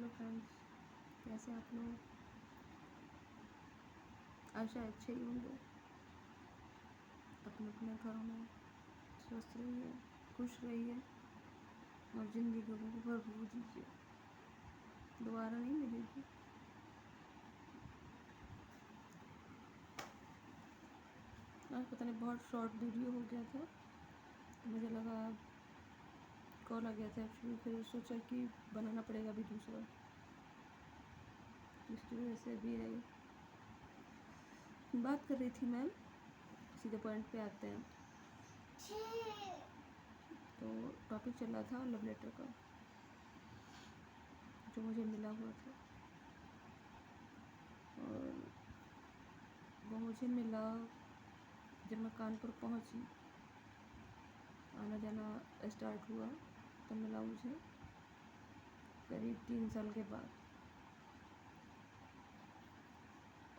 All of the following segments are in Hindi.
हेलो फ्रेंड्स, कैसे आप लोग? आशा अच्छे ही होंगे। अपने अपने घरों में स्वस्थ रहिए, खुश रहिए और ज़िंदगी को भरपूर दीजिए। दोबारा नहीं मिलेगी। आज पता नहीं बहुत शॉर्ट वीडियो हो गया था, तो मुझे लगा कॉल आ गया था एक्चुअली, फिर सोचा कि बनाना पड़ेगा अभी दूसरा, इसकी वजह से अभी आई। बात कर रही थी मैम, सीधे पॉइंट पे आते हैं। तो टॉपिक चल रहा था लव लेटर का, जो मुझे मिला हुआ था। और वो मुझे मिला जब मैं कानपुर पहुंची, आना जाना स्टार्ट हुआ, तब मिला मुझे करीब 3 साल के बाद।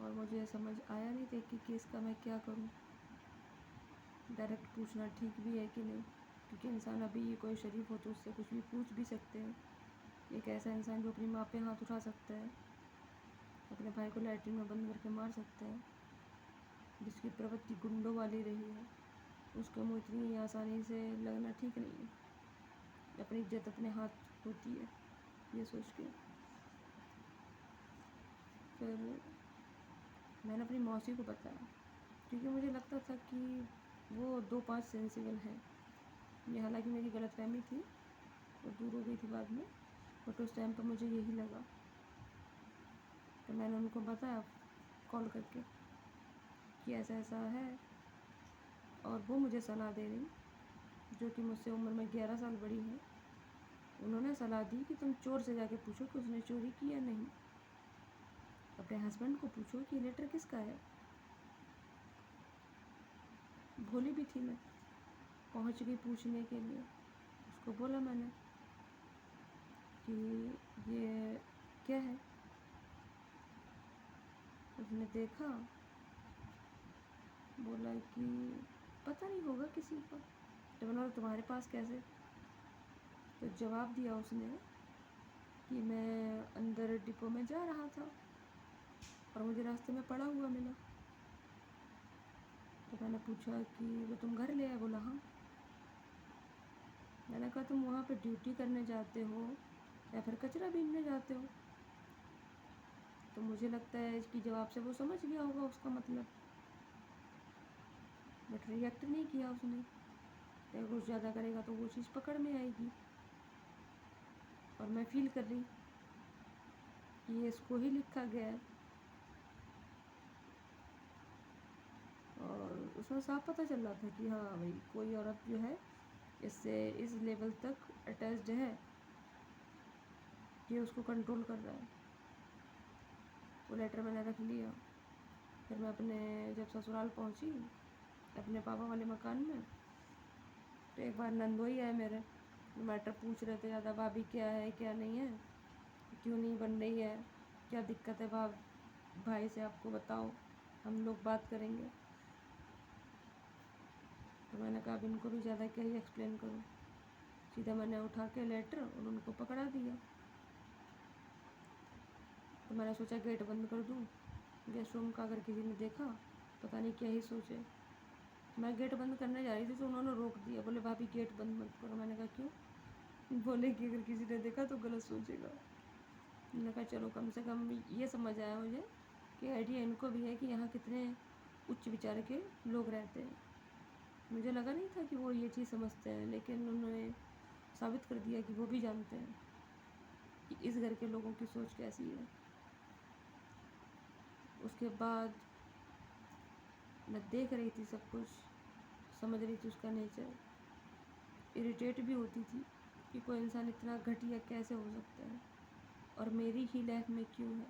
और मुझे समझ आया नहीं था कि इसका मैं क्या करूं। डायरेक्ट पूछना ठीक भी है कि नहीं, क्योंकि इंसान अभी कोई शरीफ हो तो उससे कुछ भी पूछ भी सकते हैं। एक ऐसा इंसान जो अपनी माँ पे हाथ उठा सकता है, अपने भाई को लैट्रिन में बंद करके मार सकता है, जिसकी प्रवृत्ति गुंडों वाली रही है, उसको मुँह इतनी आसानी से लगना ठीक नहीं है। अपनी इज्जत अपने हाथ होती है, ये सोच के फिर मैंने अपनी मौसी को बताया, क्योंकि मुझे लगता था कि वो 2-5 सेंसिबल हैं। ये हालांकि मेरी गलतफहमी थी, वो दूर हो गई थी बाद में, बट उस टाइम पर मुझे यही लगा। तो मैंने उनको बताया कॉल करके कि ऐसा ऐसा है, और वो मुझे सलाह दे रही, जो कि मुझसे उम्र में 11 साल बड़ी है। उन्होंने सलाह दी कि तुम चोर से जाके पूछो कि उसने चोरी की या नहीं। अपने हस्बैंड को पूछो कि लेटर किसका है। भोली भी थी मैं, पहुंच गई पूछने के लिए। उसको बोला मैंने कि ये क्या है। उसने देखा, बोला कि पता नहीं, होगा किसी का। तो मैंने बोला तुम्हारे पास कैसे। तो जवाब दिया उसने कि मैं अंदर डिपो में जा रहा था और मुझे रास्ते में पड़ा हुआ मिला। तो मैंने पूछा कि वो तुम घर ले आए। बोला हाँ। मैंने कहा तुम वहाँ पे ड्यूटी करने जाते हो या फिर कचरा बीनने जाते हो। तो मुझे लगता है इसकी जवाब से वो समझ गया होगा उसका मतलब, बट रिएक्ट नहीं किया उसने। अगर कुछ ज़्यादा करेगा तो वो चीज़ पकड़ में आएगी। और मैं फील कर रही कि ये इसको ही लिखा गया है, और उसमें साफ पता चल रहा था कि हाँ भाई, कोई औरत जो है इससे इस लेवल तक अटैच्ड है कि उसको कंट्रोल कर रहा है। वो लेटर मैंने रख लिया। फिर मैं अपने जब ससुराल पहुंची, अपने पापा वाले मकान में, तो एक बार नंदोई आए मेरे, मैटर पूछ रहे थे ज़्यादा, भाभी क्या है क्या नहीं है, क्यों नहीं बन रही है, क्या दिक्कत है भाई से आपको बताओ, हम लोग बात करेंगे। तो मैंने कहा अब इनको भी ज़्यादा क्या ही एक्सप्लेन करूँ। सीधा मैंने उठा के लेटर और उनको पकड़ा दिया। तो मैंने सोचा गेट बंद कर दूँ गेस्ट रूम का, अगर किसी ने देखा पता नहीं क्या ही सोचे। मैं गेट बंद करने जा रही थी तो उन्होंने रोक दिया, बोले भाभी गेट बंद मत करो। मैंने कहा क्यों। बोले कि अगर किसी ने देखा तो गलत सोचेगा। मैंने कहा चलो, कम से कम ये समझ आया मुझे कि आइडिया इनको भी है कि यहाँ कितने उच्च विचार के लोग रहते हैं। मुझे लगा नहीं था कि वो ये चीज़ समझते हैं, लेकिन उन्होंने साबित कर दिया कि वो भी जानते हैं कि इस घर के लोगों की सोच कैसी है। उसके बाद मैं देख रही थी सब कुछ, समझ रही थी उसका नेचर। इरिटेट भी होती थी कि कोई इंसान इतना घटिया कैसे हो सकता है, और मेरी ही लाइफ में क्यों है।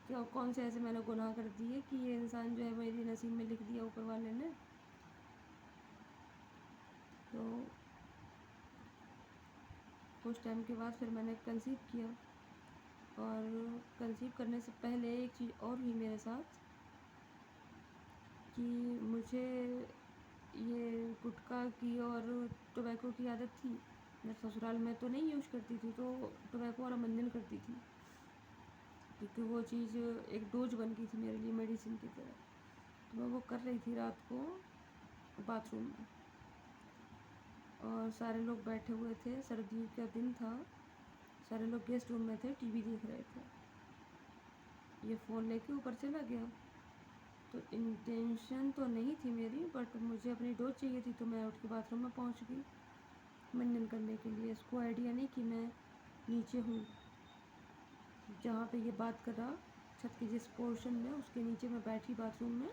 क्या कौन से ऐसे मैंने गुनाह कर दिए कि ये इंसान जो है मेरी नसीब में लिख दिया ऊपर वाले ने। तो कुछ टाइम के बाद फिर मैंने कंसीव किया, और कंसीव करने से पहले एक चीज़ और हुई मेरे साथ कि मुझे ये गुटखा की और टोबैको की आदत थी। मैं ससुराल में तो नहीं यूज़ करती थी, तो टोबैको वाला मंजन करती थी, क्योंकि वो चीज़ एक डोज बन गई थी मेरे लिए मेडिसिन की तरह। तो मैं वो कर रही थी रात को बाथरूम में, और सारे लोग बैठे हुए थे, सर्दी का दिन था, सारे लोग गेस्ट रूम में थे, टीवी देख रहे थे। ये फ़ोन लेके ऊपर चला गया। तो इंटेंशन तो नहीं थी मेरी, बट मुझे अपनी डोज चाहिए थी, तो मैं उठ के बाथरूम में पहुंच गई मंजन करने के लिए। इसको आइडिया नहीं कि मैं नीचे हूँ, जहाँ पे ये बात कर रहा, छत के जिस पोर्शन में, उसके नीचे मैं बैठी बाथरूम में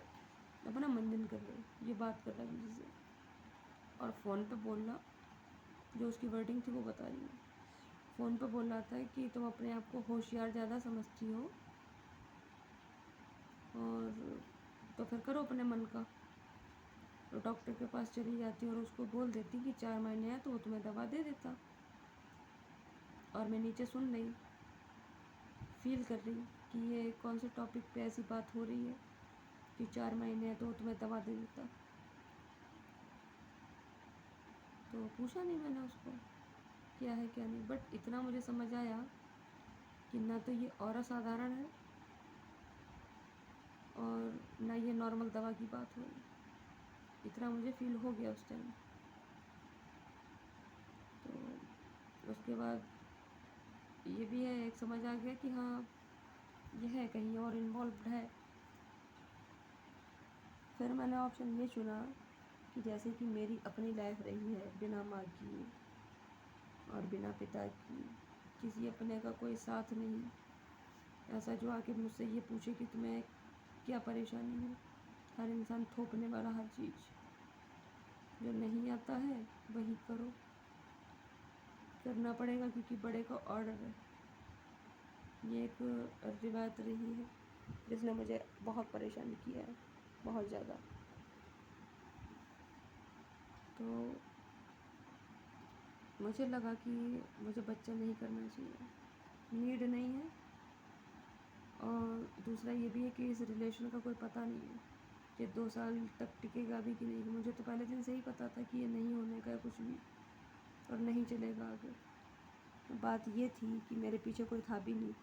अपना मंजन कर रही, ये बात कर रहा किसी से, और फ़ोन पे बोल रहा, जो उसकी वर्डिंग थी वो बता रही हूँ। फ़ोन पे बोल रहा था कि तुम अपने आप को होशियार ज़्यादा समझती हो, और तो फिर करो अपने मन का। तो डॉक्टर के पास चली जाती और उसको बोल देती कि 4 महीने है, तो वो तुम्हें दवा दे देता। और मैं नीचे सुन रही, फील कर रही कि ये कौन से टॉपिक पे ऐसी बात हो रही है कि 4 महीने है तो वो तुम्हें दवा दे देता। तो पूछा नहीं मैंने उसको क्या है क्या नहीं, बट इतना मुझे समझ आया कि ना तो ये और असाधारण है, और ना ये नॉर्मल दवा की बात हो रही। इतना मुझे फील हो गया उस टाइम। तो उसके बाद ये भी है, एक समझ आ गया कि हाँ ये है, कहीं और इन्वॉल्व है। फिर मैंने ऑप्शन ये चुना कि जैसे कि मेरी अपनी लाइफ रही है बिना माँ की और बिना पिता की, किसी अपने का कोई साथ नहीं, ऐसा जो आके मुझसे ये पूछे कि तुम्हें क्या परेशानी है। हर इंसान थोपने वाला, हर चीज़ जो नहीं आता है वही करो, करना पड़ेगा क्योंकि बड़े का ऑर्डर है। ये एक रिवायत रही है जिसने मुझे बहुत परेशान किया है, बहुत ज़्यादा। तो मुझे लगा कि मुझे बच्चा नहीं करना चाहिए, नीड नहीं है, और दूसरा ये भी है कि इस रिलेशन का कोई पता नहीं है कि 2 साल तक टिकेगा भी कि नहीं। मुझे तो पहले दिन से ही पता था कि ये नहीं होने का है कुछ भी, और नहीं चलेगा आगे। बात ये थी कि मेरे पीछे कोई था भी नहीं।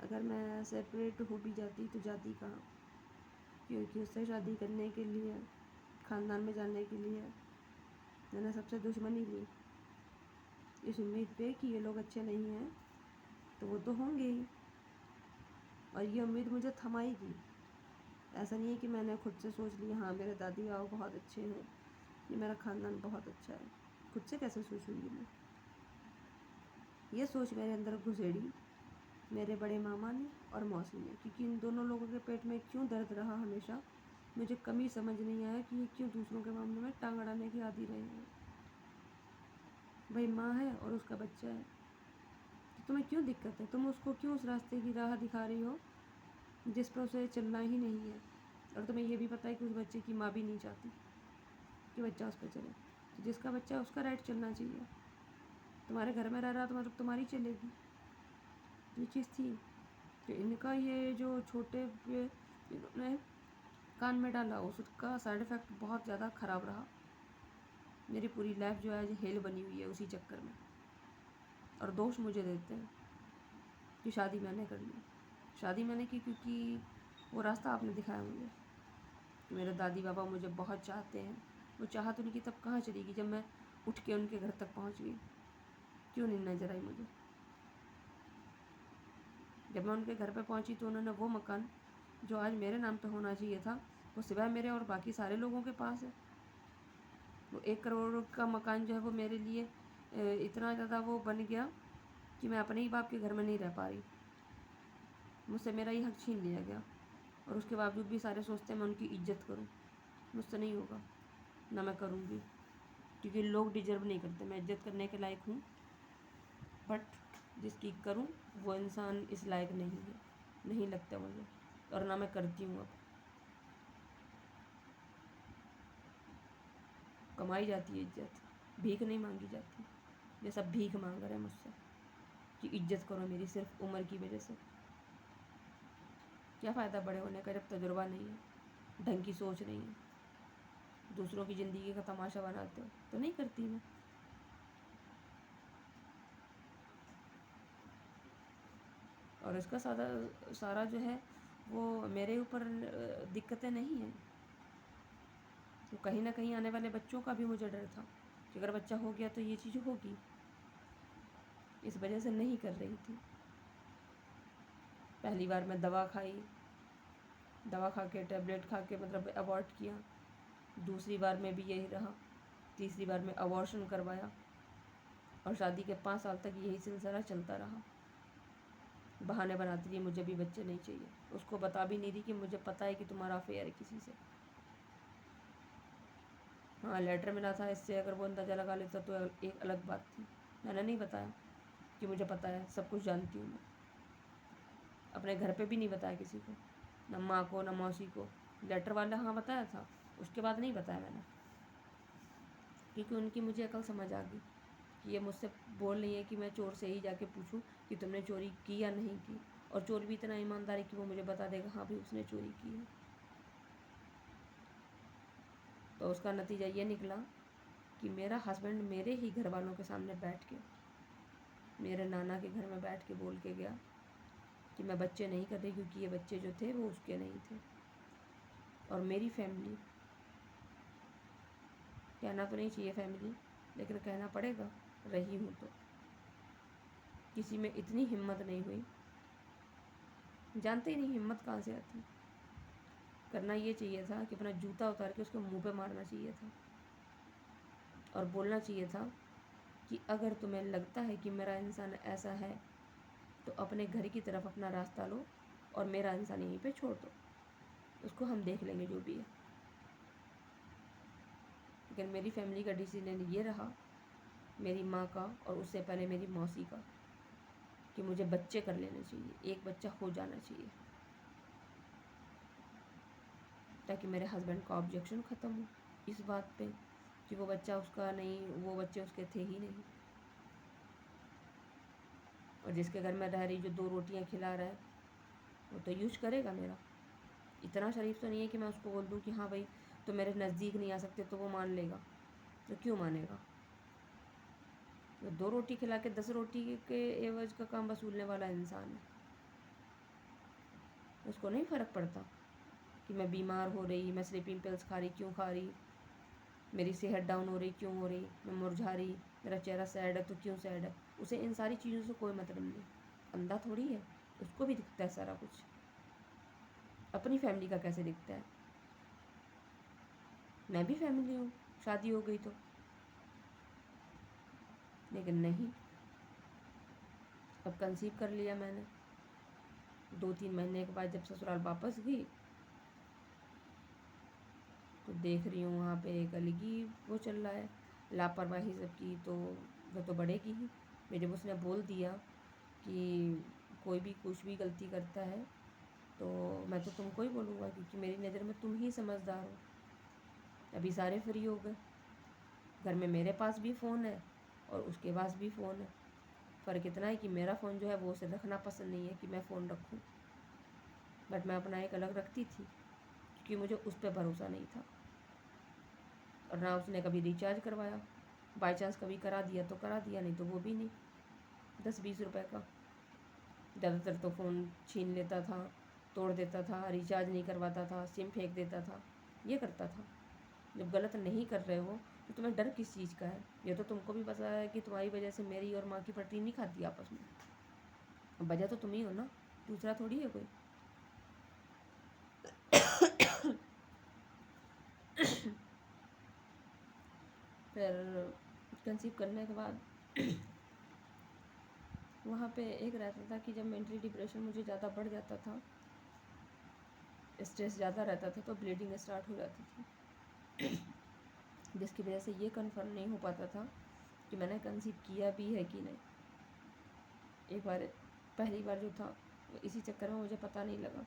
अगर मैं सेपरेट हो भी जाती तो जाती कहाँ, क्योंकि उससे शादी करने के लिए, ख़ानदान में जाने के लिए मैंने सबसे दुश्मनी ली, इस उम्मीद पे कि ये लोग अच्छे नहीं हैं तो वो तो होंगे ही, और ये उम्मीद मुझे थमाएगी। ऐसा नहीं है कि मैंने खुद से सोच लिया हाँ मेरे दादी बाबा बहुत अच्छे हैं, ये मेरा ख़ानदान बहुत अच्छा है। खुद से कैसे सोचूंगी मैं? ये सोच मेरे अंदर घुसेड़ी मेरे बड़े मामा ने और मौसी ने, क्योंकि इन दोनों लोगों के पेट में क्यों दर्द रहा हमेशा, मुझे कभी समझ नहीं आया कि ये क्यों दूसरों के मामले में टांग अड़ाने की आदी रहे हैं। भाई माँ है और उसका बच्चा है, तो तुम्हें क्यों दिक्कत है? तुम उसको क्यों उस रास्ते की राह दिखा रही हो जिस पर उसे चलना ही नहीं है? और तुम्हें ये भी पता है कि उस बच्चे की माँ भी नहीं चाहती कि बच्चा उस पर चले। तो जिसका बच्चा है उसका राइट चलना चाहिए। तुम्हारे घर में रह रहा तो मतलब तुम्हारी चलेगी। ये चीज़ थी। तो इनका ये जो छोटे पे इन्होंने कान में डाला, उसका साइड इफ़ेक्ट बहुत ज़्यादा ख़राब रहा। मेरी पूरी लाइफ जो है हेल बनी हुई है उसी चक्कर में, और दोष मुझे देते हैं कि शादी मैंने कर ली। शादी मैंने की क्योंकि वो रास्ता आपने दिखाया मुझे कि मेरे दादी बाबा मुझे बहुत चाहते हैं। वो चाहत उनकी तब कहाँ चली गई जब मैं उठ के उनके घर तक पहुँच गई? क्यों नहीं नजर आई मुझे? जब मैं उनके घर पे पहुँची तो उन्होंने वो मकान जो आज मेरे नाम पे होना चाहिए था, वो सिवाय मेरे और बाकी सारे लोगों के पास है। वो 1 करोड़ का मकान जो है वो मेरे लिए इतना ज़्यादा वो बन गया कि मैं अपने ही बाप के घर में नहीं रह पा रही। मुझसे मेरा ये हक छीन लिया गया, और उसके बावजूद भी सारे सोचते हैं मैं उनकी इज्जत करूं। मुझसे नहीं होगा, ना मैं करूँगी, क्योंकि लोग डिजर्व नहीं करते। मैं इज्जत करने के लायक हूँ, बट जिसकी करूँ वो इंसान इस लायक नहीं है, नहीं लगता मुझे, और ना मैं करती हूँ। अब कमाई जाती है इज्जत, भीख नहीं मांगी जाती। ये सब भीख मांग रहे हैं मुझसे कि इज्जत करो मेरी, सिर्फ उम्र की वजह से। क्या फ़ायदा बड़े होने का जब तजुर्बा नहीं है, ढंग की सोच नहीं है, दूसरों की ज़िंदगी का तमाशा बनाते हो। तो नहीं करती मैं। और इसका सारा जो है वो मेरे ऊपर दिक्कतें नहीं हैं। तो कहीं ना कहीं आने वाले बच्चों का भी मुझे डर था कि अगर बच्चा हो गया तो ये चीज़ होगी, इस वजह से नहीं कर रही थी। पहली बार मैं दवा खा के टैबलेट खा के मतलब अबॉर्ट किया। दूसरी बार में भी यही रहा। तीसरी बार में अबॉर्शन करवाया और शादी के 5 साल तक यही सिलसिला चलता रहा। बहाने बनाती रही मुझे भी बच्चे नहीं चाहिए, उसको बता भी नहीं रही कि मुझे पता है कि तुम्हारा अफेयर है किसी से। हाँ, लेटर मिला था, इससे अगर वो अंदाज़ा लगा लेता तो एक अलग बात थी। मैंने नहीं बताया कि मुझे पता है, सब कुछ जानती हूँ मैं। अपने घर पे भी नहीं बताया किसी को, न माँ को न मौसी को। लेटर वाला हाँ बताया था, उसके बाद नहीं बताया मैंने, क्योंकि उनकी मुझे अकल समझ आ गई कि ये मुझसे बोल रही है कि मैं चोर से ही जाके पूछूं कि तुमने चोरी की या नहीं की। और चोर भी इतना ईमानदार है कि वो मुझे बता देगा हाँ भी उसने चोरी की है। तो उसका नतीजा ये निकला कि मेरा हस्बैंड मेरे ही घर वालों के सामने बैठ के, मेरे नाना के घर में बैठ के बोल के गया कि मैं बच्चे नहीं कर रही, क्योंकि ये बच्चे जो थे वो उसके नहीं थे। और मेरी फैमिली, कहना तो नहीं चाहिए फैमिली, लेकिन कहना पड़ेगा, रही हूँ तो किसी में इतनी हिम्मत नहीं हुई। जानते ही नहीं हिम्मत कहाँ से आती। करना ये चाहिए था कि अपना जूता उतार के उसके मुंह पे मारना चाहिए था और बोलना चाहिए था कि अगर तुम्हें लगता है कि मेरा इंसान ऐसा है तो अपने घर की तरफ अपना रास्ता लो और मेरा इंसान यहीं पे छोड़ दो, उसको हम देख लेंगे जो भी है। लेकिन मेरी फैमिली का डिसीजन ये रहा, मेरी माँ का और उससे पहले मेरी मौसी का, कि मुझे बच्चे कर लेने चाहिए, एक बच्चा हो जाना चाहिए, ताकि मेरे हस्बैंड का ऑब्जेक्शन ख़त्म हो इस बात पे कि वो बच्चा उसका नहीं, वो बच्चे उसके थे ही नहीं। और जिसके घर में रह रही, जो 2 रोटियां खिला रहा है, वो तो यूज करेगा मेरा। इतना शरीफ तो नहीं है कि मैं उसको बोल दूँ कि हाँ भाई तो मेरे नज़दीक नहीं आ सकते, तो वो मान लेगा। तो क्यों मानेगा? वो 2 रोटी खिला के 10 रोटी के एवज का काम वसूलने वाला इंसान है। उसको नहीं फ़र्क पड़ता कि मैं बीमार हो रही, मैं स्लीपिंग पिल्स खा रही, क्यों खा रही, मेरी सेहत डाउन हो रही, क्यों हो रही, मैं मुरझा रही, मेरा चेहरा सैड है तो क्यों सैड है। उसे इन सारी चीज़ों से कोई मतलब नहीं। अंधा थोड़ी है, उसको भी दिखता है सारा कुछ। अपनी फैमिली का कैसे दिखता है? मैं भी फैमिली हूँ, शादी हो गई तो। लेकिन नहीं, अब कंसीव कर लिया मैंने। 2-3 महीने के बाद जब ससुराल वापस गई तो देख रही हूँ वहाँ पे एक अलग ही वो चल रहा है, लापरवाही सबकी। तो वो तो बढ़ेगी ही। मैं जब उसने बोल दिया कि कोई भी कुछ भी गलती करता है तो मैं तो तुमको ही बोलूँगा, क्योंकि मेरी नज़र में तुम ही समझदार हो। अभी सारे फ्री हो गए, घर में मेरे पास भी फ़ोन है और उसके पास भी फ़ोन है। फ़र्क इतना है कि मेरा फ़ोन जो है वो उसे रखना पसंद नहीं है कि मैं फ़ोन रखूँ, बट मैं अपना एक अलग रखती थी क्योंकि मुझे उस पर भरोसा नहीं था। और ना उसने कभी रिचार्ज करवाया, बाई चांस कभी करा दिया तो करा दिया, नहीं तो वो भी नहीं। 10-20 रुपए का, ज़्यादातर तो फ़ोन छीन लेता था, तोड़ देता था, रिचार्ज नहीं करवाता था, सिम फेंक देता था, ये करता था। जब गलत नहीं कर रहे हो तो तुम्हें डर किस चीज़ का है? ये तो तुमको भी पता है कि तुम्हारी वजह से मेरी और माँ की पटरी नहीं खाती आपस में। अब वजह तो तुम ही हो ना, दूसरा थोड़ी है कोई। फिर कंसीव करने के बाद वहाँ पे एक रहता था कि जब मेंटली डिप्रेशन मुझे ज़्यादा बढ़ जाता था, स्ट्रेस ज़्यादा रहता था, तो ब्लीडिंग स्टार्ट हो जाती थी, जिसकी वजह से ये कंफर्म नहीं हो पाता था कि मैंने कंसीव किया भी है कि नहीं। एक बार, पहली बार जो था, इसी चक्कर में मुझे पता नहीं लगा।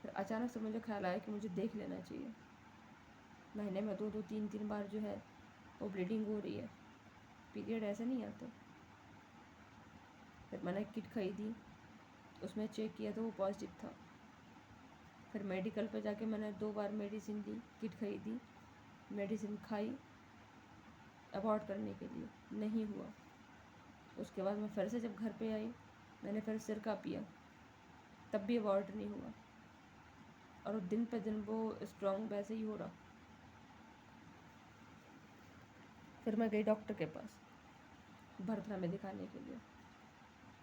फिर अचानक से मुझे ख्याल आया कि मुझे देख लेना चाहिए। महीने में 2-2, 3-3 बार जो है वो ब्लीडिंग हो रही है, पीरियड ऐसे नहीं आते। फिर मैंने किट खरीदी, उसमें चेक किया तो वो पॉजिटिव था। फिर मेडिकल पे जाके मैंने 2 बार मेडिसिन ली, किट खरीदी, मेडिसिन खाई अबॉर्ट करने के लिए, नहीं हुआ। उसके बाद मैं फिर से जब घर पे आई, मैंने फिर सिरका पिया, तब भी अबॉर्ट नहीं हुआ, और दिन पे दिन वो स्ट्रॉन्ग वैसे ही हो रहा। फिर मैं गई डॉक्टर के पास भरथरा में दिखाने के लिए।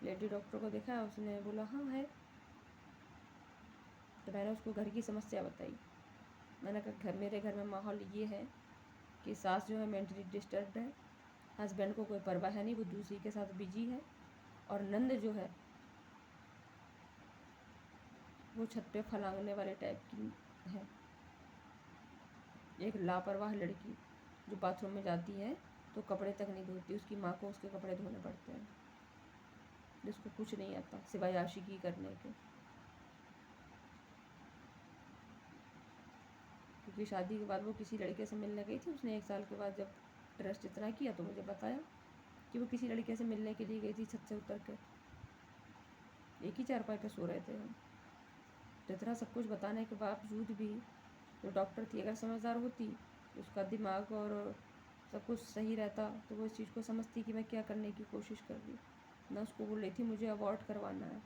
लेडी डॉक्टर को दिखाया, उसने बोला हाँ है। तो मैंने उसको घर की समस्या बताई। मैंने कहा मेरे घर में माहौल ये है कि सास जो है मेंटली डिस्टर्ब्ड है, हस्बैंड को कोई परवाह है नहीं, वो दूसरी के साथ बिजी है, और नंद जो है वो छत पे फलांगने वाले टाइप की है, एक लापरवाह लड़की जो बाथरूम में जाती है तो कपड़े तक नहीं धोती, उसकी माँ को उसके कपड़े धोने पड़ते हैं, जिसको कुछ नहीं आता सिवाय आशिकी करने के। क्योंकि शादी के बाद वो किसी लड़के से मिलने गई थी, उसने 1 साल के बाद जब ट्रस्ट इतना किया तो मुझे बताया कि वो किसी लड़के से मिलने के लिए गई थी, छत से उतर कर, एक ही चारपाई पे सो रहे थे हम। तो इतना सब कुछ बताने के बावजूद भी जो डॉक्टर थी, अगर समझदार होती, उसका दिमाग और सब कुछ सही रहता, तो वो इस चीज़ को समझती कि मैं क्या करने की कोशिश कर रही। मैं उसको बोल रही थी मुझे अबॉर्ट करवाना है,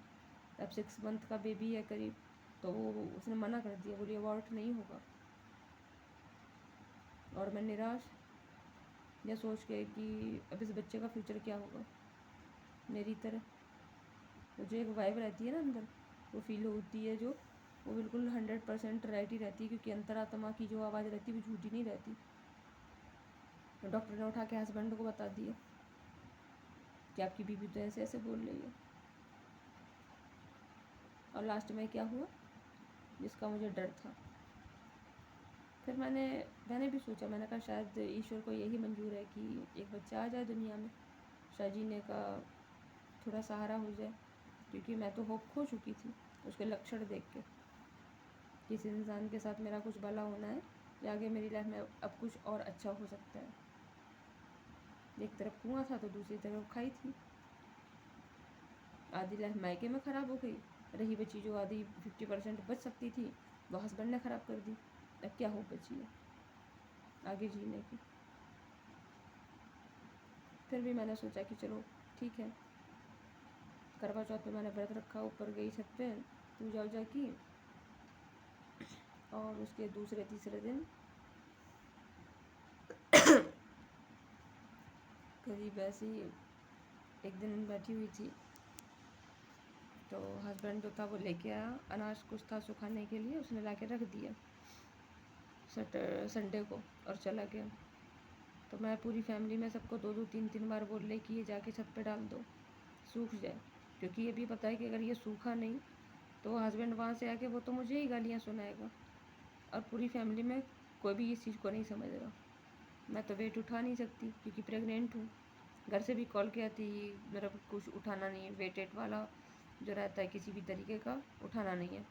अब 6 मंथ का बेबी है करीब, तो वो उसने मना कर दिया, बोली अबॉर्ट नहीं होगा। और मैं निराश, यह सोच के कि अब इस बच्चे का फ्यूचर क्या होगा। मेरी तरह मुझे एक वाइब रहती है ना अंदर, वो फील होती है, जो वो बिल्कुल 100% राइट ही रहती है, क्योंकि अंतरात्मा की जो आवाज़ रहती है वो झूठी नहीं रहती। तो डॉक्टर ने उठा के हस्बैंड को बता दिया कि आपकी बीवी तो ऐसे ऐसे बोल रही है। और लास्ट में क्या हुआ, जिसका मुझे डर था। फिर मैंने भी सोचा, मैंने कहा शायद ईश्वर को यही मंजूर है कि एक बच्चा आ जाए दुनिया में, शायद जीने का थोड़ा सहारा हो जाए, क्योंकि मैं तो होप खो चुकी थी उसके लक्षण देख के। किसी इंसान के साथ मेरा कुछ भला होना है या आगे मेरी लाइफ में अब कुछ और अच्छा हो सकता है। एक तरफ कुआं था तो दूसरी तरफ खाई थी। आधी लाइफ मायके में ख़राब हो गई, रही बची जो आधी 50% बच सकती थी वो हस्बैंड ने ख़राब कर दी। अब क्या हो बची है आगे जीने की। फिर भी मैंने सोचा कि चलो ठीक है। करवा चौथ पे मैंने व्रत रखा, ऊपर गई छत पे, पूजा वूजा की, और उसके दूसरे तीसरे दिन करीब ऐसे ही एक दिन बैठी हुई थी, तो हस्बैंड जो था वो लेके आया अनाज, कुछ था सुखाने के लिए, उसने ला के रख दिया संडे को और चला गया। तो मैं पूरी फैमिली में सबको 2-2 3-3 बार बोल रही कि ये जाके छत पे डाल दो, सूख जाए, क्योंकि ये भी पता है कि अगर ये सूखा नहीं तो हस्बैंड वहाँ से आके वो तो मुझे ही गालियाँ सुनाएगा, और पूरी फैमिली में कोई भी इस चीज़ को नहीं समझ रहा। मैं तो वेट उठा नहीं सकती क्योंकि प्रेग्नेंट हूँ। घर से भी कॉल किया थी, मेरा कुछ उठाना नहीं है, वेट वाला जो रहता है किसी भी तरीके का उठाना नहीं है,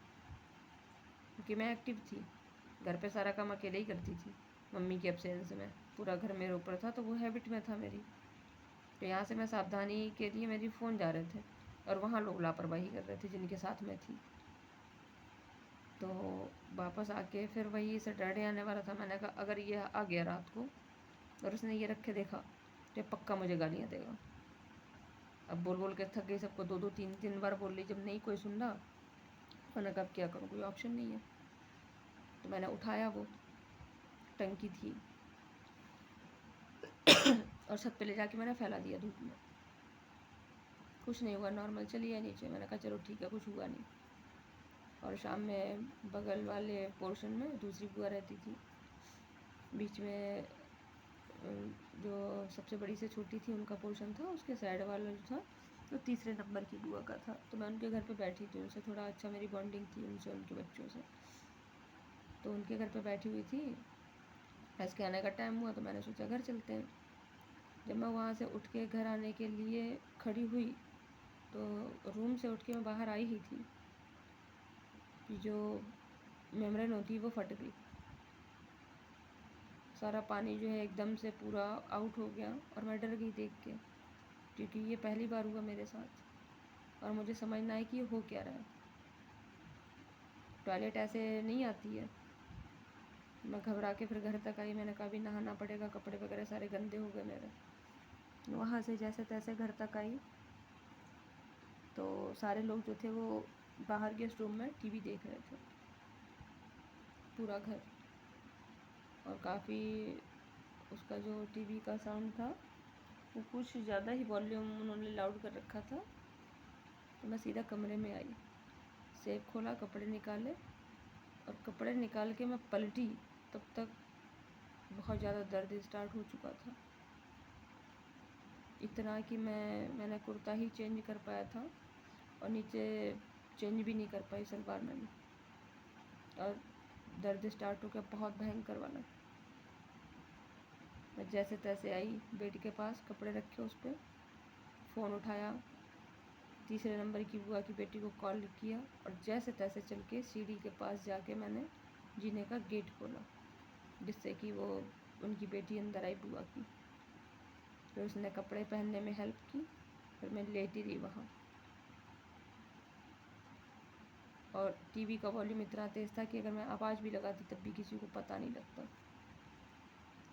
क्योंकि मैं एक्टिव थी, घर पे सारा काम अकेले ही करती थी मम्मी के एब्सेंस में, पूरा घर मेरे ऊपर था, तो वो हैबिट में था मेरी। तो यहाँ से मैं सावधानी के लिए मेरी फ़ोन जा रहे थे, और वहाँ लोग लापरवाही कर रहे थे जिनके साथ मैं थी। तो वापस आके फिर वही सैटरडे आने वाला था, मैंने कहा अगर ये आ गया रात को और उसने ये रख के देखा तो पक्का मुझे गालियाँ देगा। अब बोल बोल के थक गई, सबको 2-2 3-3 बार बोल रही, जब नहीं कोई सुन रहा, मैंने कहा अब क्या करूँ, कोई ऑप्शन नहीं है। तो मैंने उठाया, वो टंकी थी और छत पे ले जाके मैंने फैला दिया धूप में। कुछ नहीं हुआ, नॉर्मल चली है नीचे। मैंने कहा चलो ठीक है, कुछ हुआ नहीं। और शाम में बगल वाले पोर्शन में दूसरी बुआ रहती थी, बीच में जो सबसे बड़ी से छोटी थी उनका पोर्शन था, उसके साइड वाला जो था तो तीसरे नंबर की बुआ का था। तो मैं उनके घर पे बैठी थी, उनसे थोड़ा अच्छा मेरी बॉन्डिंग थी, उनसे, उनके बच्चों से। तो उनके घर पे बैठी हुई थी, इसके आने का टाइम हुआ तो मैंने सोचा घर चलते हैं। जब मैं वहाँ से उठ के घर आने के लिए खड़ी हुई तो रूम से उठ के मैं बाहर आई ही थी कि जो मेम्ब्रेन होती है वो फट गई, सारा पानी जो है एकदम से पूरा आउट हो गया। और मैं डर गई देख के, क्योंकि ये पहली बार हुआ मेरे साथ और मुझे समझना है कि ये हो क्या रहा है। टॉयलेट ऐसे नहीं आती है। मैं घबरा के फिर घर तक आई, मैंने कहा भी नहाना पड़ेगा, कपड़े वगैरह सारे गंदे हो गए मेरे। वहाँ से जैसे तैसे घर तक आई तो सारे लोग जो थे वो बाहर गेस्ट रूम में टीवी देख रहे थे, पूरा घर। और काफ़ी उसका जो टीवी का साउंड था वो कुछ ज़्यादा ही वॉल्यूम उन्होंने लाउड कर रखा था। तो मैं सीधा कमरे में आई, सेफ खोला, कपड़े निकाले, और कपड़े निकाल के मैं पलटी तब तक बहुत ज़्यादा दर्द स्टार्ट हो चुका था। इतना कि मैंने कुर्ता ही चेंज कर पाया था और नीचे चेंज भी नहीं कर पाई सलवार में भी, और दर्द स्टार्ट हो गया बहुत भयंकर वाला। मैं जैसे तैसे आई बेड के पास, कपड़े रखे उस पर, फ़ोन उठाया, तीसरे नंबर की बुआ की बेटी को कॉल किया, और जैसे तैसे चल के सीढ़ी के पास जाके मैंने जीने का गेट खोला, जिससे कि वो उनकी बेटी अंदर आई बुआ की। फिर उसने कपड़े पहनने में हेल्प की, फिर मैं लेटी रही वहाँ। और टीवी का वॉल्यूम इतना तेज़ था कि अगर मैं आवाज़ भी लगाती तब भी किसी को पता नहीं लगता।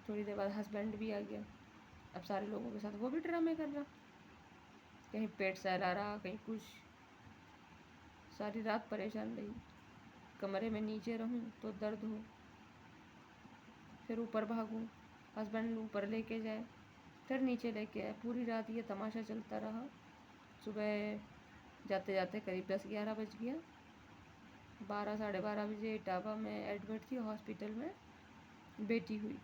थोड़ी देर बाद हस्बैंड भी आ गया, अब सारे लोगों के साथ वो भी ड्रामे कर रहा, कहीं पेट सहला रहा, कहीं कुछ। सारी रात परेशान रही, कमरे में नीचे रहूं तो दर्द हो, फिर ऊपर भागूं, हस्बैंड ऊपर लेके जाए, फिर नीचे लेके आए। पूरी रात ये तमाशा चलता रहा। सुबह जाते जाते करीब 10-11 बज गया। 12 साढ़े 12 बजे इटावा में एडमिट थी हॉस्पिटल में, बेटी हुई,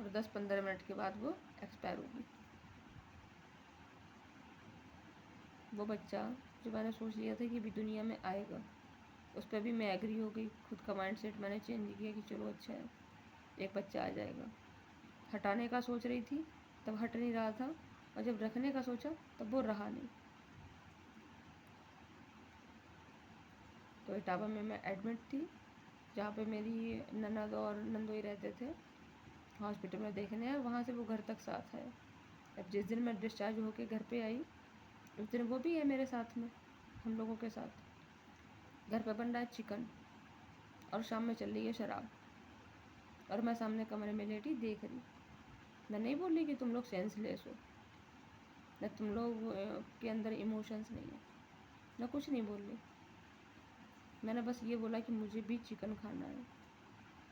और 10-15 मिनट के बाद वो एक्सपायर हो गई। वो बच्चा जो मैंने सोच लिया था कि भी दुनिया में आएगा, उस पर भी मैं एग्री हो गई। खुद का माइंड सेट मैंने चेंज किया कि चलो अच्छा है, एक बच्चा आ जाएगा। हटाने का सोच रही थी तब हट नहीं रहा था, और जब रखने का सोचा तब वो रहा नहीं। तो इटावा में मैं एडमिट थी, जहाँ पे मेरी ननद और नंदोई रहते थे, हॉस्पिटल में देखने आए। वहाँ से वो घर तक साथ है। अब जिस दिन मैं डिस्चार्ज होके घर पे आई, उस दिन वो भी है मेरे साथ में, हम लोगों के साथ। घर पे बन रहा है चिकन, और शाम में चल रही है शराब, और मैं सामने कमरे में लेटी देख रही। मैं नहीं बोल रही कि तुम लोग सेंसलेस हो, न तुम लोग के अंदर इमोशंस नहीं है, मैं कुछ नहीं बोल रही। मैंने बस ये बोला कि मुझे भी चिकन खाना है।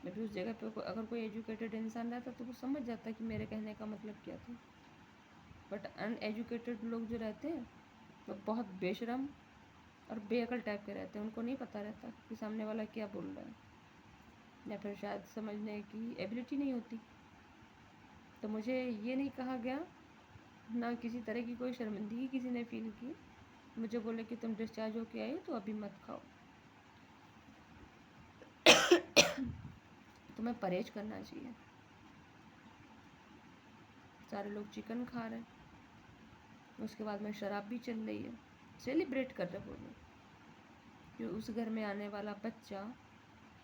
मैं भी उस जगह पे अगर कोई एजुकेटेड इंसान रहता तो वो समझ जाता कि मेरे कहने का मतलब क्या था। बट अनएजुकेटेड लोग जो रहते हैं वो बहुत बेशरम और बेअकल टाइप के रहते हैं। उनको नहीं पता रहता कि सामने वाला क्या बोल रहा है, या फिर शायद समझने की एबिलिटी नहीं होती। तो मुझे ये नहीं कहा गया, ना किसी तरह की कोई शर्मिंदगी किसी ने फील की। मुझे बोले कि तुम डिस्चार्ज होके आई तो अभी मत खाओ, तुम्हें परहेज करना चाहिए। सारे लोग चिकन खा रहे हैं, उसके बाद में शराब भी चल रही है, सेलिब्रेट कर रहे वो लोग कि उस घर में आने वाला बच्चा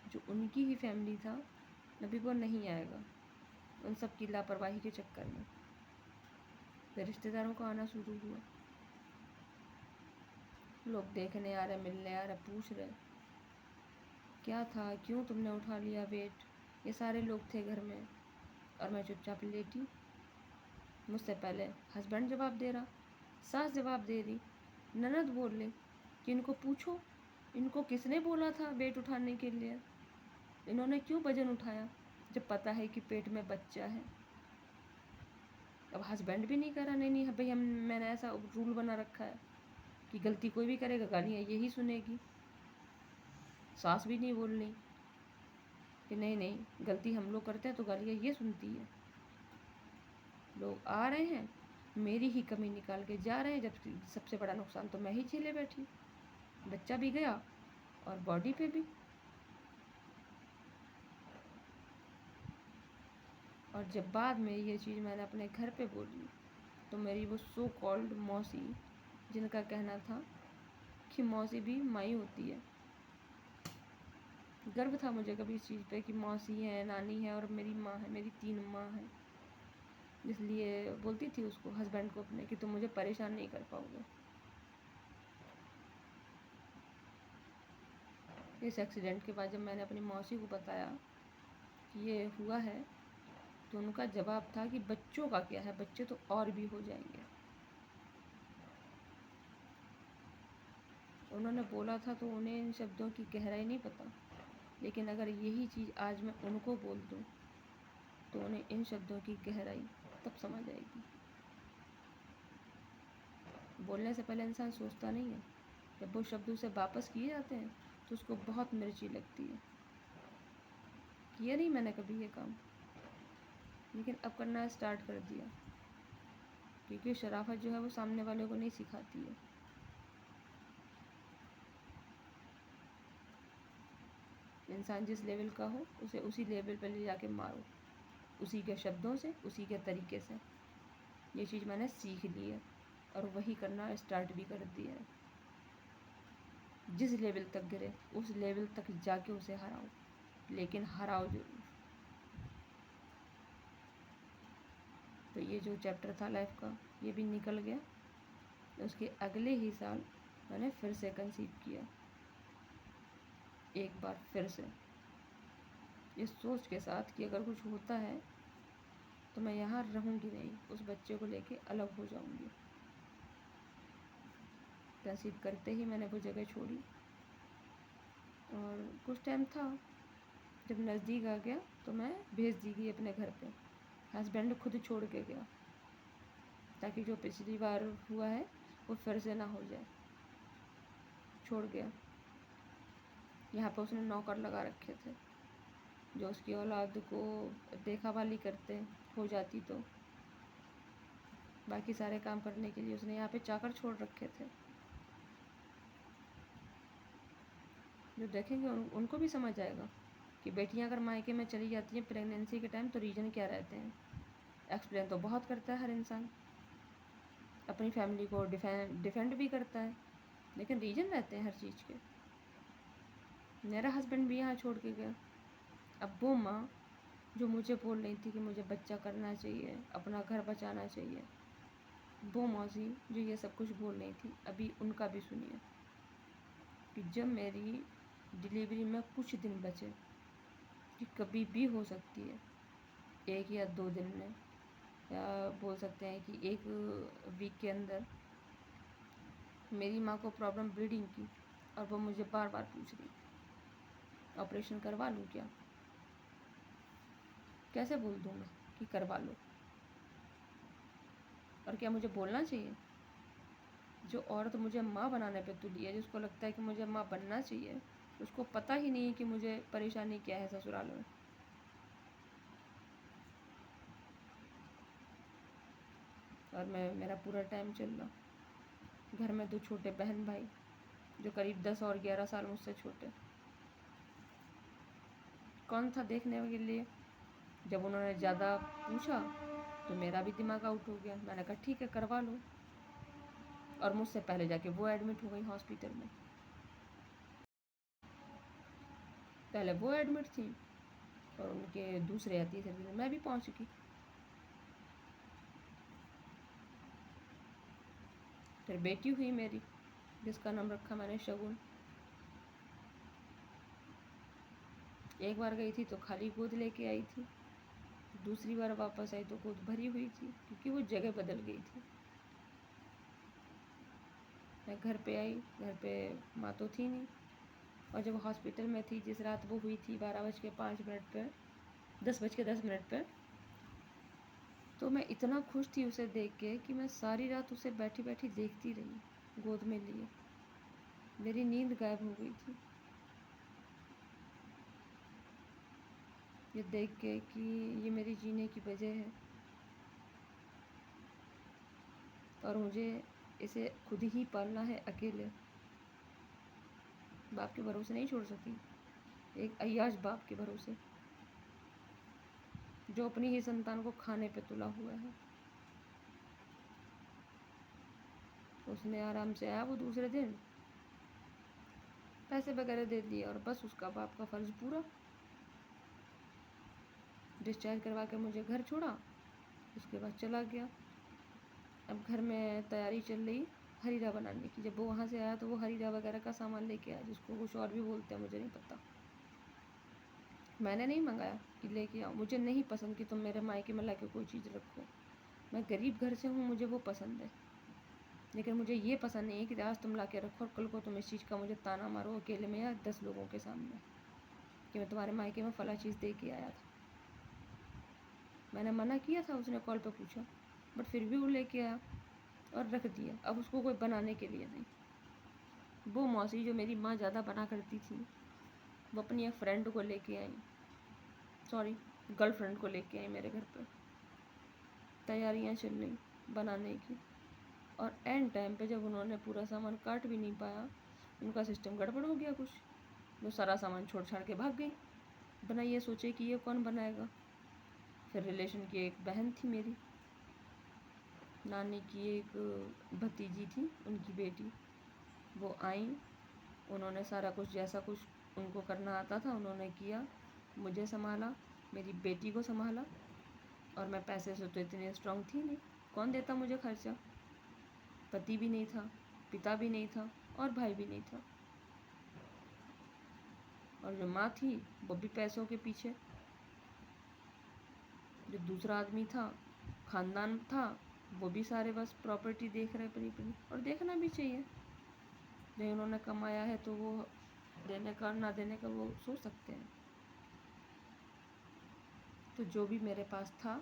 जो उनकी ही फैमिली था, अभी वो नहीं आएगा, उन सब की लापरवाही के चक्कर में। फिर रिश्तेदारों का आना शुरू हुआ, लोग देखने आ रहे, मिलने आ रहे, पूछ रहे क्या था, क्यों तुमने उठा लिया वेट। ये सारे लोग थे घर में, और मैं चुपचाप लेटी। मुझसे पहले हस्बैंड जवाब दे रहा, सास जवाब दे रही, ननद बोल रही कि इनको पूछो, इनको किसने बोला था वेट उठाने के लिए, इन्होंने क्यों वजन उठाया जब पता है कि पेट में बच्चा है। अब हस्बैंड भी नहीं करा, नहीं नहीं भाई, हम मैंने ऐसा रूल बना रखा है कि गलती कोई भी करेगा गालियाँ यही सुनेगी। सास भी नहीं बोल रही कि नहीं नहीं गलती हम लोग करते हैं तो गालियाँ ये सुनती है। लोग आ रहे हैं, मेरी ही कमी निकाल के जा रहे हैं, जबकि सबसे बड़ा नुकसान तो मैं ही झेले बैठी, बच्चा भी गया और बॉडी पे भी। और जब बाद में ये चीज़ मैंने अपने घर पे बोली तो मेरी वो सो कॉल्ड मौसी, जिनका कहना था कि मौसी भी माई होती है, गर्व था मुझे कभी इस चीज़ पे कि मौसी है, नानी है और मेरी माँ है, मेरी 3 माँ हैं। इसलिए बोलती थी उसको, हस्बैंड को अपने, कि तुम मुझे परेशान नहीं कर पाओगे। इस एक्सीडेंट के बाद जब मैंने अपनी मौसी को बताया कि ये हुआ है, तो उनका जवाब था कि बच्चों का क्या है, बच्चे तो और भी हो जाएंगे। उन्होंने बोला था तो उन्हें इन शब्दों की गहराई नहीं पता, लेकिन अगर यही चीज़ आज मैं उनको बोल दूँ तो उन्हें इन शब्दों की गहराई तब समझ आएगी। बोलने से पहले इंसान सोचता नहीं है, जब वो शब्द उसे वापस किए जाते हैं तो उसको बहुत मिर्ची लगती है। किया नहीं मैंने कभी ये काम, लेकिन अब करना स्टार्ट कर दिया, क्योंकि शराफत जो है वो सामने वाले को नहीं सिखाती है। इंसान जिस लेवल का हो उसे उसी लेवल पर ले जाके मारो, उसी के शब्दों से, उसी के तरीके से। ये चीज़ मैंने सीख ली है और वही करना स्टार्ट भी कर दिया है। जिस लेवल तक गिरे उस लेवल तक जाके उसे हराओ, लेकिन हराओ जरूर। तो ये जो चैप्टर था लाइफ का ये भी निकल गया। उसके अगले ही साल मैंने फिर से कंसीव किया, एक बार फिर से, इस सोच के साथ कि अगर कुछ होता है तो मैं यहाँ रहूँगी नहीं, उस बच्चे को लेके अलग हो जाऊँगी। कंसीव करते ही मैंने वो जगह छोड़ी और कुछ टाइम था, जब नज़दीक आ गया तो मैं भेज दी गई अपने घर पे। हस्बैंड खुद छोड़ के गया ताकि जो पिछली बार हुआ है वो फिर से ना हो जाए। छोड़ गया। यहाँ पे उसने नौकर लगा रखे थे जो उसकी औलाद को देखा भाली करते, हो जाती तो बाकी सारे काम करने के लिए उसने यहाँ पे चाकर छोड़ रखे थे। जो देखेंगे उनको भी समझ आएगा कि बेटियाँ अगर मायके में चली जाती हैं प्रेगनेंसी के टाइम तो रीज़न क्या रहते हैं। एक्सप्लेन तो बहुत करता है हर इंसान, अपनी फैमिली को डिफेंड भी करता है, लेकिन रीज़न रहते हैं हर चीज़ के। मेरा हस्बैंड भी यहाँ छोड़ के गया। अब वो माँ जो मुझे बोल रही थी कि मुझे बच्चा करना चाहिए, अपना घर बचाना चाहिए, वो मौसी जो ये सब कुछ बोल रही थी, अभी उनका भी सुनिए कि जब मेरी डिलीवरी में कुछ दिन बचे, कि कभी भी हो सकती है, 1 या 2 दिन में, या बोल सकते हैं कि 1 वीक के अंदर, मेरी माँ को प्रॉब्लम ब्लीडिंग की और वो मुझे बार बार पूछ रही ऑपरेशन करवा लूँ क्या। कैसे बोल दूँ मैं कि करवा लो, और क्या मुझे बोलना चाहिए। जो औरत मुझे माँ बनाने पे तुली है, जिसको लगता है कि मुझे माँ बनना चाहिए, उसको पता ही नहीं कि मुझे परेशानी क्या है ससुराल में। और मेरा पूरा टाइम चल रहा, घर में 2 छोटे बहन भाई जो करीब 10 और 11 साल मुझसे छोटे। कौन था देखने के लिए। जब उन्होंने ज़्यादा पूछा तो मेरा भी दिमाग आउट हो गया। मैंने कहा ठीक है करवा लो, और मुझसे पहले जाके वो एडमिट हो गई हॉस्पिटल में। पहले वो एडमिट थी और उनके दूसरे या तीसरे दिन मैं भी पहुंच गई। फिर बेटी हुई मेरी, जिसका नाम रखा मैंने शगुन। एक बार गई थी तो खाली गोद लेके आई थी, दूसरी बार वापस आई तो गोद भरी हुई थी, क्योंकि वो जगह बदल गई थी। मैं घर पे आई, घर पे माँ तो थी नहीं, और जब हॉस्पिटल में थी, जिस रात वो हुई थी 12:05 पर, 10:10 पर, तो मैं इतना खुश थी उसे देख के कि मैं सारी रात उसे बैठी बैठी देखती रही गोद में लिए। मेरी नींद गायब हो गई थी ये देख के कि ये मेरी जीने की वजह है, और मुझे इसे खुद ही पालना है अकेले। बाप के भरोसे नहीं छोड़ सकती, एक अय्याश बाप के भरोसे जो अपनी ही संतान को खाने पे तुला हुआ है। उसने आराम से आया वो दूसरे दिन, पैसे वगैरह दे दिए और बस उसका बाप का फ़र्ज़ पूरा। डिस्चार्ज करवा के मुझे घर छोड़ा, उसके बाद चला गया। अब घर में तैयारी चल रही हरीरा बनाने की। जब वो वहाँ से आया तो वो हरीरा वगैरह का सामान लेके आया, जिसको कुछ और भी बोलते हैं मुझे नहीं पता। मैंने नहीं मंगाया कि लेके आओ, मुझे नहीं पसंद कि तुम मेरे मायके में लाके कोई चीज़ रखो। मैं गरीब घर से हूँ, मुझे वो पसंद है, लेकिन मुझे ये पसंद नहीं है कि आज तुम लाके रखो और कल को तुम इस चीज़ का मुझे ताना मारो अकेले में या 10 लोगों के सामने कि मैं तुम्हारे मायके में फला चीज़ दे के आया था। मैंने मना किया था, उसने कॉल पे पूछा, बट फिर भी वो लेके आया और रख दिया। अब उसको कोई बनाने के लिए नहीं। वो मौसी जो मेरी माँ ज़्यादा बना करती थी, वो अपनी एक फ्रेंड को लेके आई, सॉरी गर्लफ्रेंड को लेके आई मेरे घर पर। तैयारियाँ चल रही बनाने की, और एंड टाइम पे जब उन्होंने पूरा सामान काट भी नहीं पाया, उनका सिस्टम गड़बड़ हो गया कुछ, वो सारा सामान छोड़ छाड़ के भाग गई। बना ये सोचे कि ये कौन बनाएगा। फिर रिलेशन की एक बहन थी मेरी, नानी की एक भतीजी थी, उनकी बेटी, वो आई, उन्होंने सारा कुछ जैसा कुछ उनको करना आता था उन्होंने किया, मुझे संभाला, मेरी बेटी को संभाला। और मैं पैसे से तो इतनी स्ट्रांग थी नहीं, कौन देता मुझे खर्चा। पति भी नहीं था, पिता भी नहीं था, और भाई भी नहीं था, और जो माँ थी वो भी पैसों के पीछे। जो दूसरा आदमी था, खानदान था, वो भी सारे बस प्रॉपर्टी देख रहे अपनी अपनी, और देखना भी चाहिए। जो उन्होंने कमाया है तो वो देने का ना देने का वो सोच सकते हैं। तो जो भी मेरे पास था,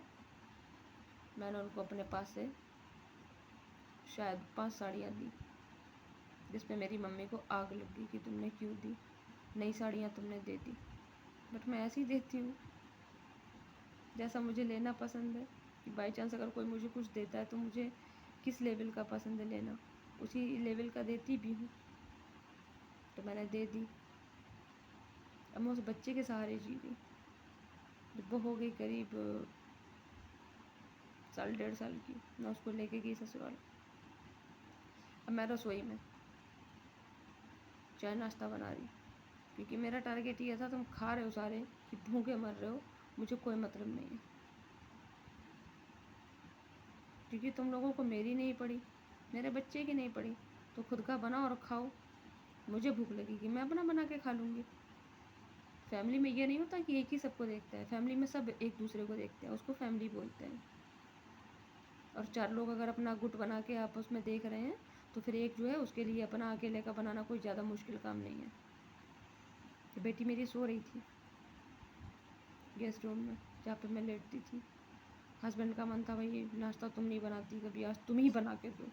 मैंने उनको अपने पास से शायद 5 साड़ियाँ दी, जिसमें मेरी मम्मी को आग लग गई कि तुमने क्यों दी, नई साड़ियाँ तुमने दे दी। बट मैं ऐसे ही देती हूँ जैसा मुझे लेना पसंद है, कि बाई चांस अगर कोई मुझे कुछ देता है तो मुझे किस लेवल का पसंद है लेना, उसी लेवल का देती भी हूँ। तो मैंने दे दी। अब मैं उस बच्चे के सहारे जी रही। जब वो हो गई करीब 1.5 साल की, मैं उसको लेके गई ससुराल। अब मैं रसोई में चाय नाश्ता बना रही, क्योंकि मेरा टारगेट ये था, तुम खा रहे हो सारे कि भूखे मर रहे हो, मुझे कोई मतलब नहीं है, क्योंकि तुम लोगों को मेरी नहीं पड़ी, मेरे बच्चे की नहीं पड़ी, तो खुद का बनाओ और खाओ। मुझे भूख लगेगी, मैं अपना बना के खा लूँगी। फैमिली में ये नहीं होता कि एक ही सबको देखता है, फैमिली में सब एक दूसरे को देखते हैं, उसको फैमिली बोलते हैं। और 4 लोग अगर अपना गुट बना के आपस में देख रहे हैं, तो फिर एक जो है उसके लिए अपना अकेले का बनाना कोई ज़्यादा मुश्किल काम नहीं है। तो बेटी मेरी सो रही थी गेस्ट रूम में, जहाँ पे मैं लेटती थी। हस्बैंड का मन था, भाई नाश्ता तुम नहीं बनाती कभी, आज तुम ही बना के दो।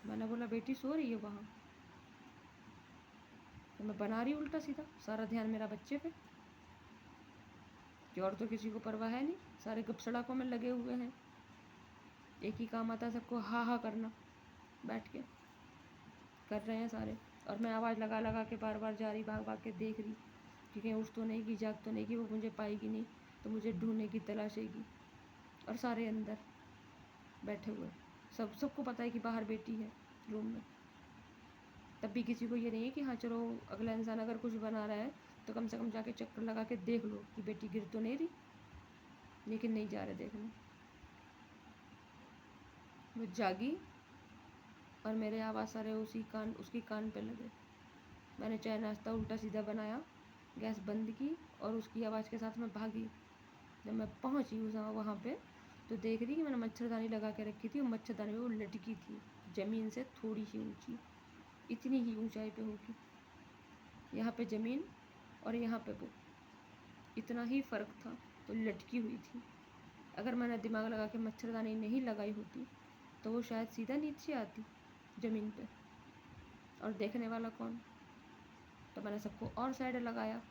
मैंने बोला बेटी सो रही है वहाँ, तो मैं बना रही उल्टा सीधा, सारा ध्यान मेरा बच्चे पे, कि और तो किसी को परवाह है नहीं, सारे गपसड़ाकों में लगे हुए हैं। एक ही काम आता है सबको, हा हा करना, बैठ के कर रहे हैं सारे। और मैं आवाज़ लगा लगा के बार बार जा रही, भाग भाग के देख रही कि कहीं उठ तो नहीं की, जाग तो नहीं की, वो मुझे पाएगी नहीं तो मुझे ढूंढने की तलाशेगी। और सारे अंदर बैठे हुए, सबको पता है कि बाहर बेटी है रूम में। तब भी किसी को ये नहीं है कि हाँ चलो अगला इंसान अगर कुछ बना रहा है तो कम से कम जाके चक्कर लगा के देख लो कि बेटी गिर तो नहीं रही। लेकिन नहीं जा रहे देखने। वो जागी और मेरे आवाज़ सारे उसकी कान पे लगे। मैंने चाय नाश्ता उल्टा सीधा बनाया, गैस बंद की और उसकी आवाज़ के साथ मैं भागी। जब मैं पहुंची वहाँ पे तो देख रही कि मैंने मच्छरदानी लगा के रखी थी, और मच्छरदानी में वो लटकी थी ज़मीन से थोड़ी सी ऊंची, इतनी ही ऊंचाई पे होगी, यहाँ पे ज़मीन और यहाँ पे वो, इतना ही फ़र्क था, तो लटकी हुई थी। अगर मैंने दिमाग लगा के मच्छरदानी नहीं लगाई होती तो वो शायद सीधा नीचे आती ज़मीन पे, और देखने वाला कौन। तो मैंने सबको और साइड लगाया।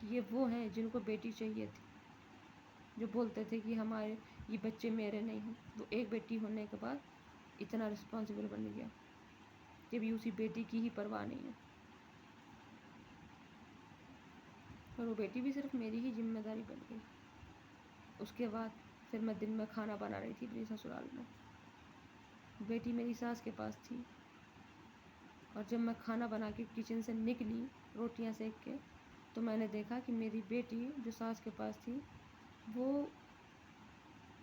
ये वो हैं जिनको बेटी चाहिए थी, जो बोलते थे कि हमारे ये बच्चे मेरे नहीं हैं। वो एक बेटी होने के बाद इतना रिस्पॉन्सिबल बन गया कि अभी उसी बेटी की ही परवाह नहीं है। और वो बेटी भी सिर्फ मेरी ही जिम्मेदारी बन गई। उसके बाद फिर मैं दिन में खाना बना रही थी अपनी ससुराल में, बेटी मेरी सास के पास थी। और जब मैं खाना बना के किचन से निकली रोटियां सेक के, तो मैंने देखा कि मेरी बेटी जो सास के पास थी वो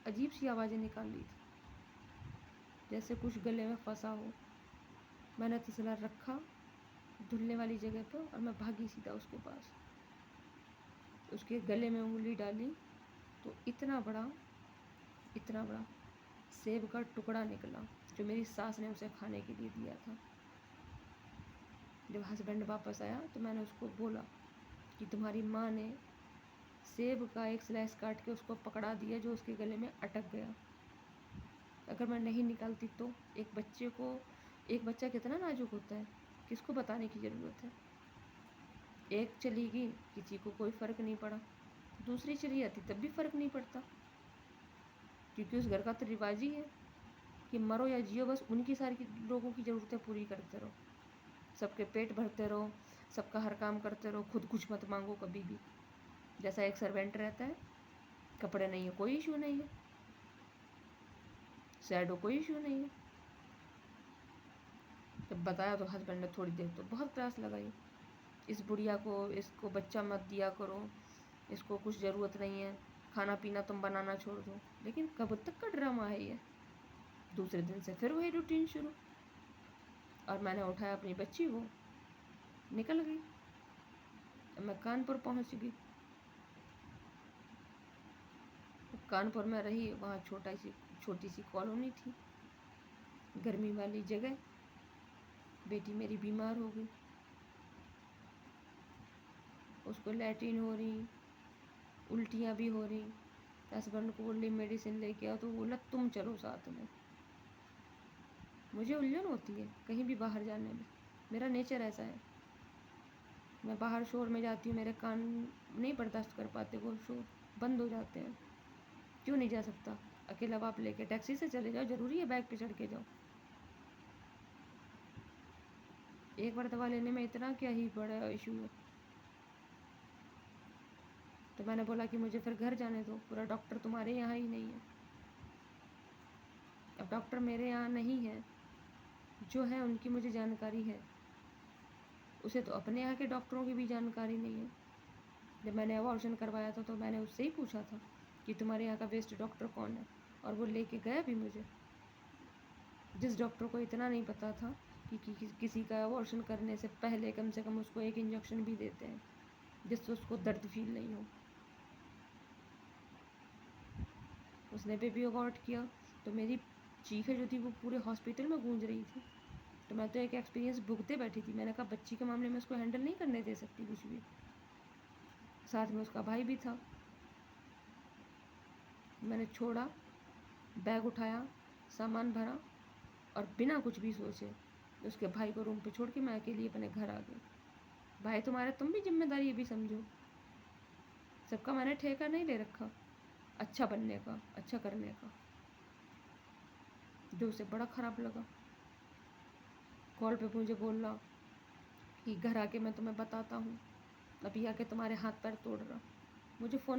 अजीब सी आवाज़ें निकाल रही थी, जैसे कुछ गले में फंसा हो। मैंने तसला रखा धुलने वाली जगह पर, और मैं भागी सीधा उसके पास। उसके गले में उंगली डाली तो इतना बड़ा सेब का टुकड़ा निकला जो मेरी सास ने उसे खाने के लिए दिया था। जब हस्बैंड वापस आया तो मैंने उसको बोला कि तुम्हारी माँ ने सेब का एक स्लाइस काट के उसको पकड़ा दिया जो उसके गले में अटक गया। अगर मैं नहीं निकालती तो एक बच्चा कितना नाजुक होता है, किसको बताने की ज़रूरत है। एक चली गई, किसी को कोई फ़र्क नहीं पड़ा, दूसरी चली आती तब भी फ़र्क नहीं पड़ता, क्योंकि उस घर का तो रिवाज ही है कि मरो या जियो बस उनकी सारी लोगों की ज़रूरतें पूरी करते रहो, सबके पेट भरते रहो, सबका हर काम करते रहो, खुद कुछ मत मांगो कभी भी। जैसा एक सर्वेंट रहता है, कपड़े नहीं है कोई इशू नहीं है, सैड हो कोई इशू नहीं है। जब बताया तो हस्बैंड ने थोड़ी देर तो बहुत प्यास लगाई, इस बुढ़िया को, इसको बच्चा मत दिया करो, इसको कुछ ज़रूरत नहीं है, खाना पीना तुम बनाना छोड़ दो। लेकिन कब तक का ड्रामा है ये। दूसरे दिन से फिर वही रूटीन शुरू, और मैंने उठाया अपनी बच्ची को, निकल गई। मैं कानपुर पहुंच गई। कानपुर में रही, वहाँ छोटी सी कॉलोनी थी, गर्मी वाली जगह। बेटी मेरी बीमार हो गई, उसको लैट्रिन हो रही, उल्टियाँ भी हो रही। हस्बैंड को बोली मेडिसिन लेके आओ, तो बोला तुम चलो साथ में। मुझे उलझन होती है कहीं भी बाहर जाने में, मेरा नेचर ऐसा है। मैं बाहर शोर में जाती हूँ, मेरे कान नहीं बर्दाश्त कर पाते, वो शोर बंद हो जाते हैं। क्यों नहीं जा सकता? अकेला बाप लेके टैक्सी से चले जाओ, ज़रूरी है बैग पे चढ़ के जाओ? एक बार दवा लेने में इतना क्या ही बड़ा इशू है। तो मैंने बोला कि मुझे फिर घर जाने दो, पूरा डॉक्टर तुम्हारे यहाँ ही नहीं है। अब डॉक्टर मेरे यहाँ नहीं है, जो है उनकी मुझे जानकारी है, उसे तो अपने यहाँ के डॉक्टरों की भी जानकारी नहीं है। जब मैंने अबॉर्शन करवाया था तो मैंने उससे ही पूछा था कि तुम्हारे यहाँ का बेस्ट डॉक्टर कौन है, और वो लेके गया भी मुझे। जिस डॉक्टर को इतना नहीं पता था कि किसी का अबॉर्शन करने से पहले कम से कम उसको एक इंजेक्शन भी देते हैं जिससे उसको दर्द फील नहीं हो। उसने बेबी अबॉर्ट किया तो मेरी चीखें जो थी वो पूरे हॉस्पिटल में गूंज रही थी। तो मैं तो एक एक्सपीरियंस भुगते बैठी थी। मैंने कहा बच्ची के मामले में उसको हैंडल नहीं करने दे सकती कुछ भी। साथ में उसका भाई भी था। मैंने छोड़ा, बैग उठाया, सामान भरा, और बिना कुछ भी सोचे उसके भाई को रूम पे छोड़ के मैं अकेली अपने घर आ गई। भाई तुम्हारे, तुम भी जिम्मेदारी ये भी समझो, सबका मैंने ठेका नहीं ले रखा अच्छा बनने का, अच्छा करने का। जो उसे बड़ा ख़राब लगा, कॉल पे मुझे बोला कि घर आके मैं तुम्हें बताता हूँ, अभी आके तुम्हारे हाथ पैर तोड़ रहा। मुझे फ़ोन